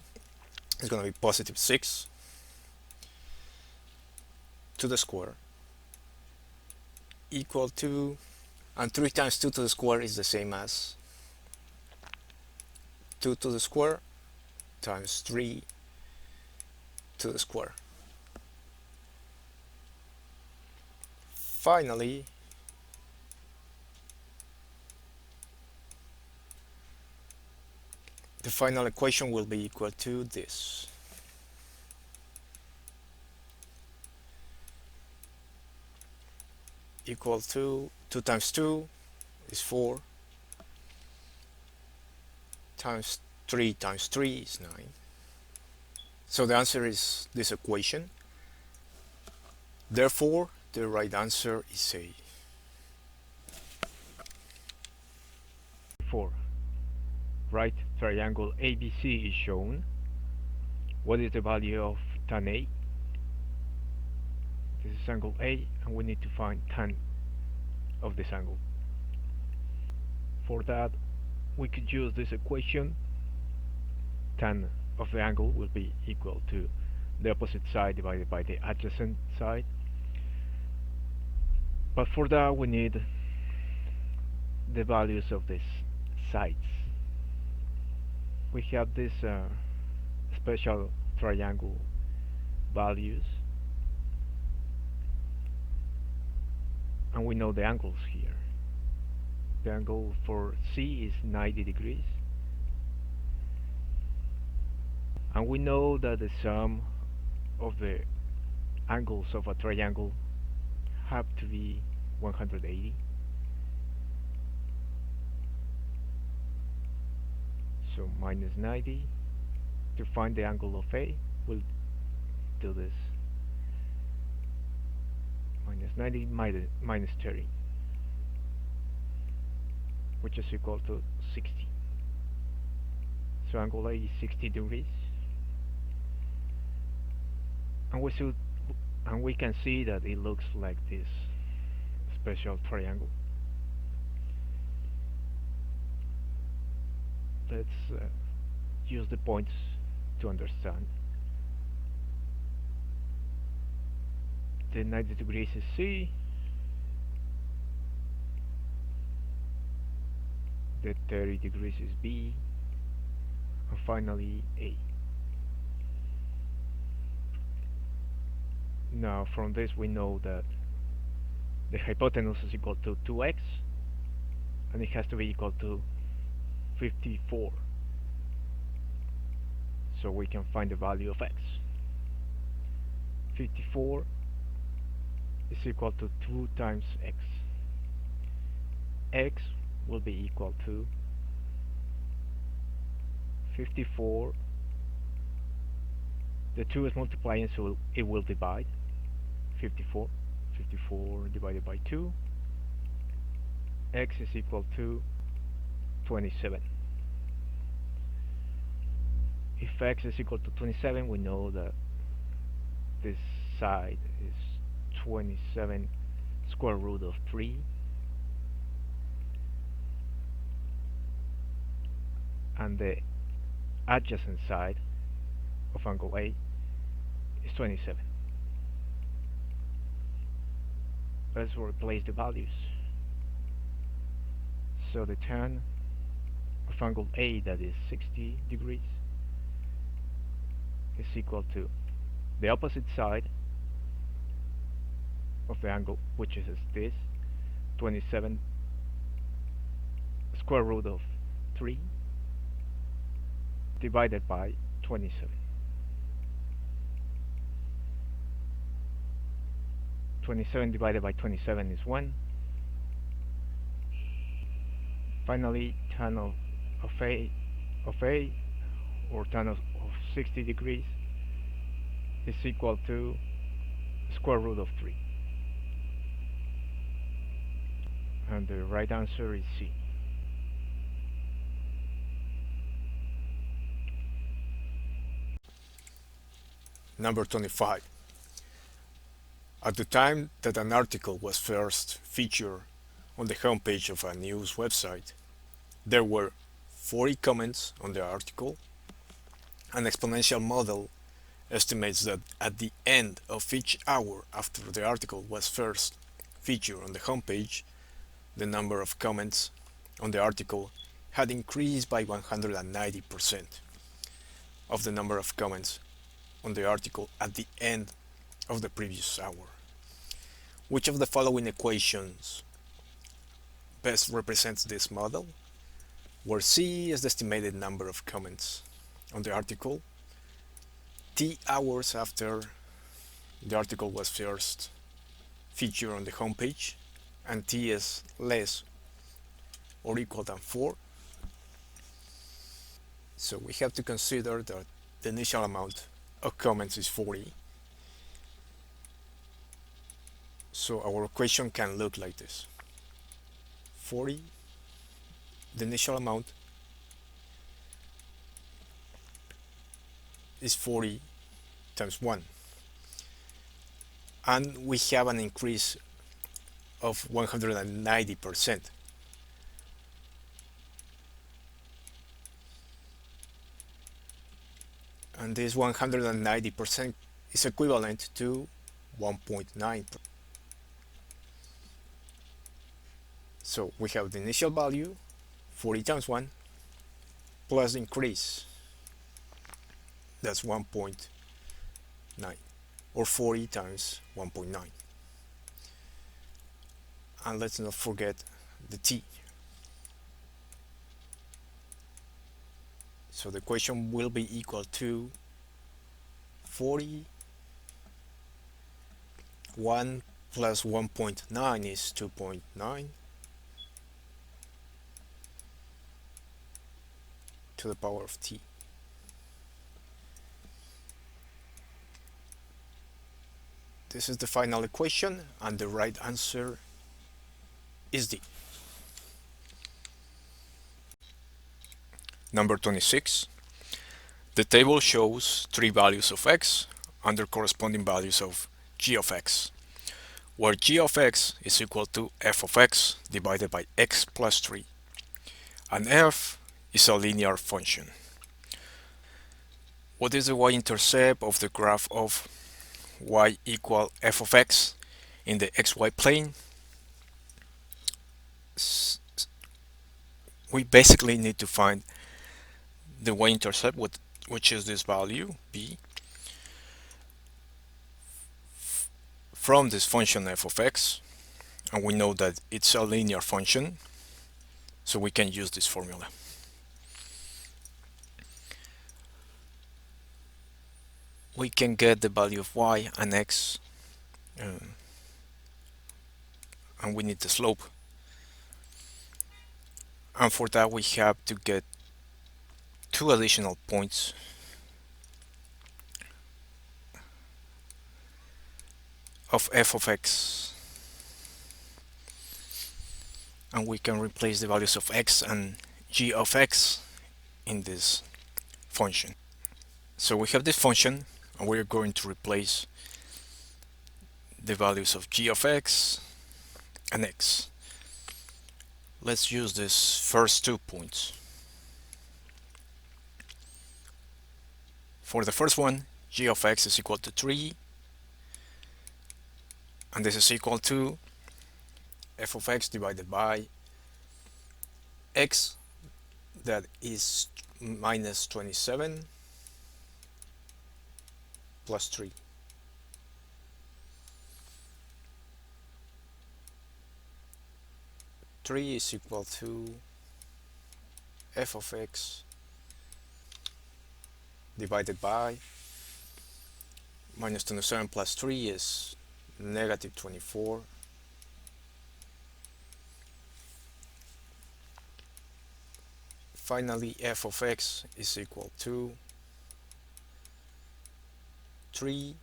is going to be +6 to the square equal to, and 3 times 2 to the square is the same as 2 to the square times 3 to the square. Finally, the final equation will be equal to this. Equal to 2 times 2 is 4 times 3 times 3 is 9. So the answer is this equation. Therefore, the right answer is A. 4. Right triangle ABC is shown. What is the value of tan A? This is angle A, and we need to find tan of this angle. For that, we could use this equation. Tan of the angle will be equal to the opposite side divided by the adjacent side. But for that, we need the values of these sides. We have these special triangle values. and we know the angles here. The angle for C is 90 degrees, and we know that the sum of the angles of a triangle have to be 180. So minus 90. To find the angle of A, we'll do this. Minus 90 minus 30, which is equal to 60. So angle A is 60 degrees. And we can see that it looks like this special triangle. Let's use the points to understand. The 90 degrees is C, the 30 degrees is B, and finally A. Now from this we know that the hypotenuse is equal to 2x, and it has to be equal to 54. So we can find the value of x. 54 is equal to 2 times x. X will be equal to 54. The 2 is multiplying, so it will divide. 54 divided by 2. X is equal to 27. If x is equal to 27, we know that this side is 27 square root of 3, and the adjacent side of angle A is 27. Let's replace the values. So the tan of angle A, that is 60 degrees, is equal to the opposite side of the angle, which is this, 27 square root of 3 divided by 27. 27 divided by 27 is 1. Finally, tan of A, or tan of 60 degrees, is equal to square root of 3. And the right answer is C. Number 25. At the time that an article was first featured on the homepage of a news website, there were 40 comments on the article. An exponential model estimates that at the end of each hour after the article was first featured on the homepage, the number of comments on the article had increased by 190% of the number of comments on the article at the end of the previous hour. Which of the following equations best represents this model? Where C is the estimated number of comments on the article, T hours after the article was first featured on the homepage, and T is less or equal than 4. So we have to consider that the initial amount of comments is 40. So our equation can look like this. 40, the initial amount is 40 times 1. And we have an increase of 190%. And this 190% is equivalent to 1.9. So we have the initial value, 40 times 1, plus the increase, that's 1.9, or 40 times 1.9. and let's not forget the t. So the equation will be equal to 41 plus 1.9 is 2.9 to the power of t. This is the final equation, and the right answer is D. Number 26. The table shows three values of x and their corresponding values of g of x, where g of x is equal to f of x divided by x plus 3, and f is a linear function. What is the y-intercept of the graph of y equal f of x in the xy plane? We basically need to find the y-intercept, which is this value b, from this function f of x, and we know that it's a linear function, so we can use this formula. We can get the value of y and x, and we need the slope, and for that we have to get two additional points of f of x, and we can replace the values of x and g of x in this function. So we have this function, and we're going to replace the values of g of x and x. Let's use these first 2 points. For the first one, g of x is equal to 3, and this is equal to f of x divided by x, that is minus 27 plus 3. Three is equal to f of x divided by minus 27 plus 3 is negative 24. Finally, f of x is equal to 3,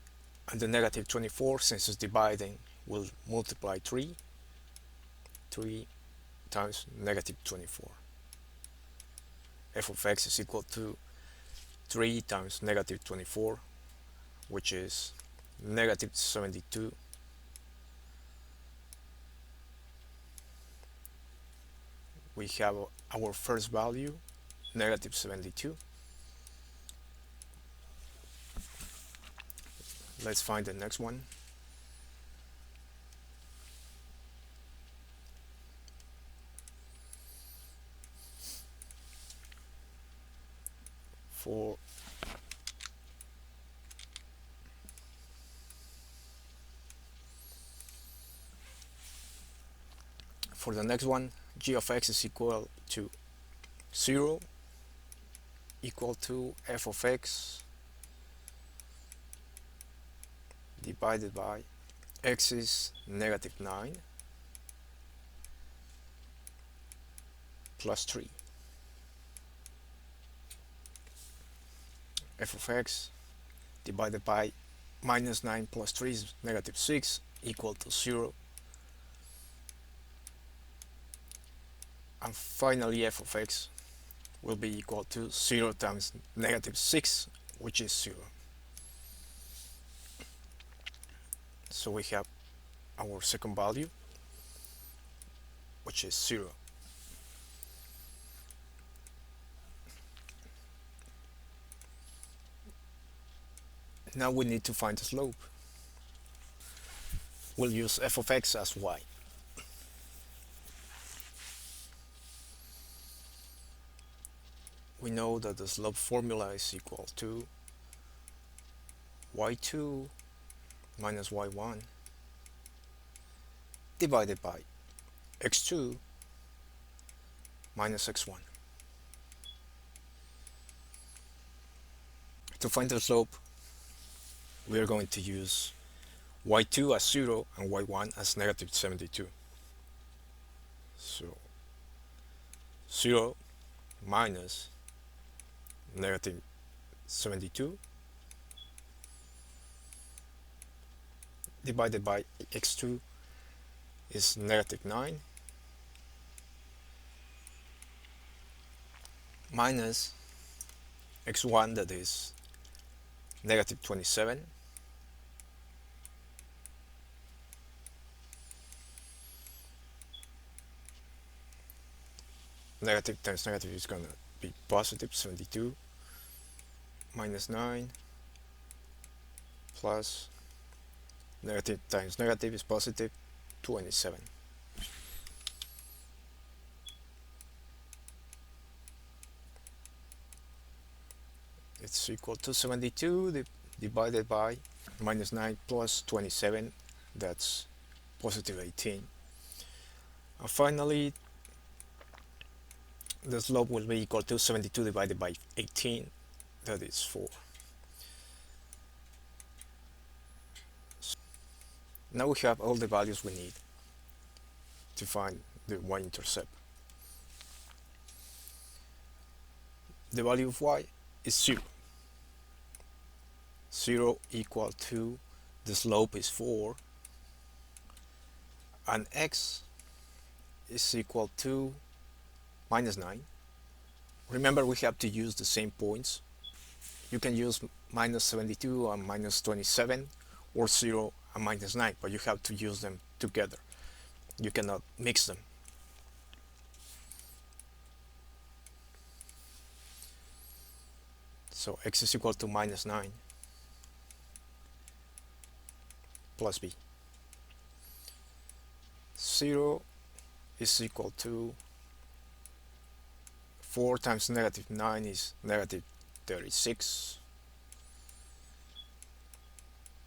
and the negative 24, since it's dividing, will multiply 3 times negative 24. F of x is equal to 3 times negative 24, which is negative 72. We have our first value, negative 72. Let's find the next one. For the next one, g of x is equal to 0, equal to f of x divided by x is negative 9 plus 3. F of x divided by minus 9 plus 3 is negative 6, equal to 0. And finally, f of x will be equal to 0 times negative 6, which is 0. So we have our second value, which is 0. Now we need to find the slope. We'll use f of x as y. We know that the slope formula is equal to y2 minus y1 divided by x2 minus x1. To find the slope, we are going to use y2 as 0 and y1 as negative 72. So 0 minus negative 72 divided by x2 is negative 9 minus x1, that is negative 27, negative times negative is going to be positive 72, minus 9 plus negative times negative is positive 27. It's equal to 72 divided by minus 9 plus 27, that's positive 18. And finally, the slope will be equal to 72 divided by 18, that is 4. Now we have all the values we need to find the y-intercept. The value of y is 0. 0 equal to, the slope is 4, and x is equal to minus 9. Remember, we have to use the same points. You can use minus 72 and minus 27, or 0 and minus 9, but you have to use them together. You cannot mix them. So x is equal to minus 9 plus b. 0 is equal to 4 times negative 9 is negative 36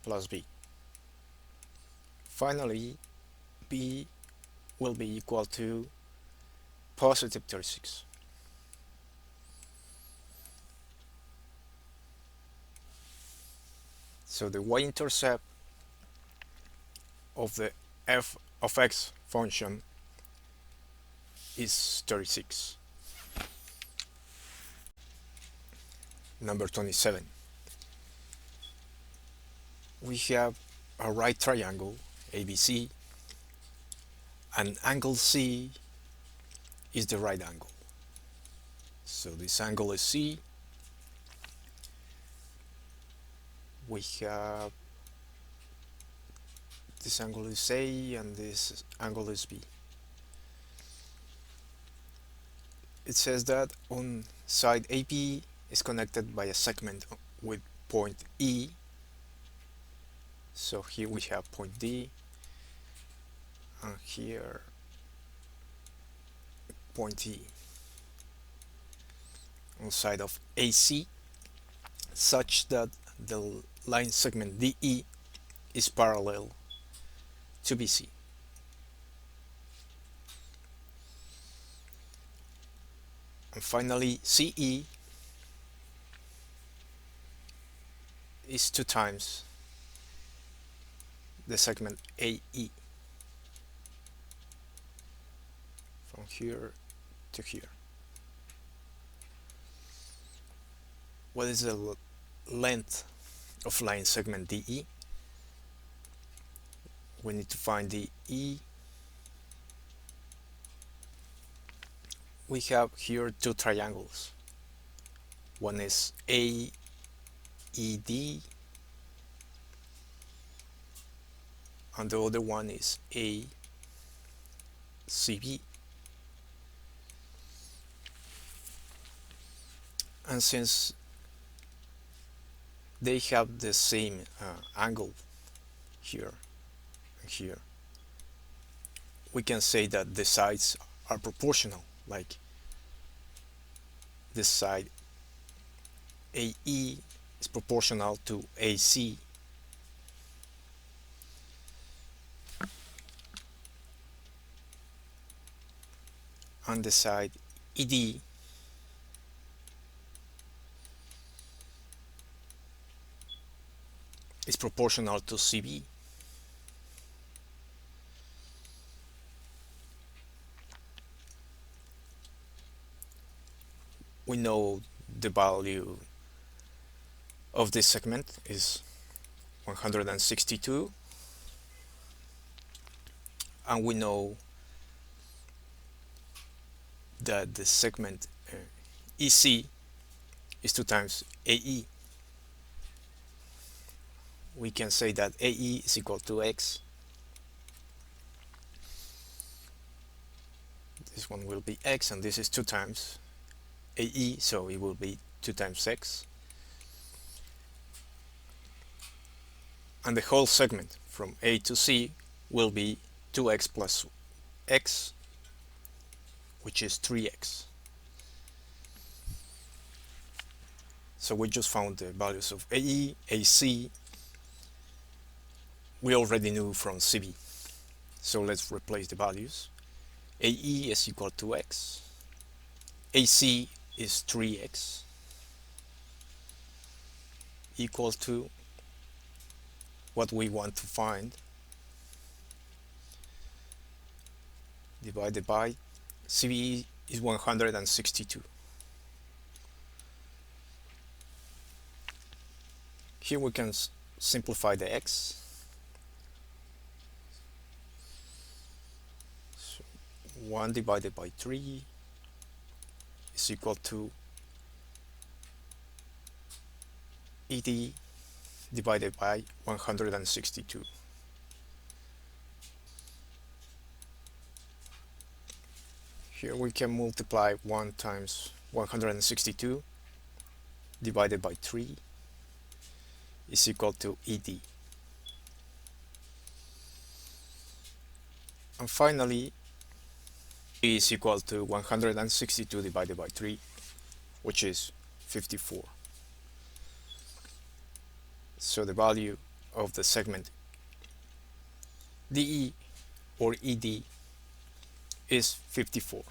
plus b. Finally, b will be equal to positive 36. So the y-intercept of the f of x function is 36. Number 27. We have a right triangle ABC, and angle C is the right angle. So this angle is C. We have this angle is A and this angle is B. It says that on side AB is connected by a segment with point E. So here we have point D, and here point E. On side of AC, such that the line segment DE is parallel to BC. And finally, CE is 2 times the segment AE, from here to here. What is the length of line segment DE? We need to find DE. We have here 2 triangles. One is AED and the other one is ACB. And since they have the same angle here and here, we can say that the sides are proportional, like this side AE is proportional to AC. on the side ED is proportional to CB. We know the value of this segment is 162, and we know that the segment EC is 2 times AE. We can say that AE is equal to X. This one will be X, and this is 2 times AE, so it will be 2 times X. And the whole segment from A to C will be 2x plus x, which is 3x. So we just found the values of AE, AC. We already knew from CB. So let's replace the values. AE is equal to x. AC is 3x, equal to what we want to find, divided by CB is 162. Here we can simplify the x. So 1 divided by 3 is equal to ED divided by 162. Here we can multiply 1 times 162 divided by 3 is equal to ED. And finally, E is equal to 162 divided by 3, which is 54. So the value of the segment DE or ED is 54.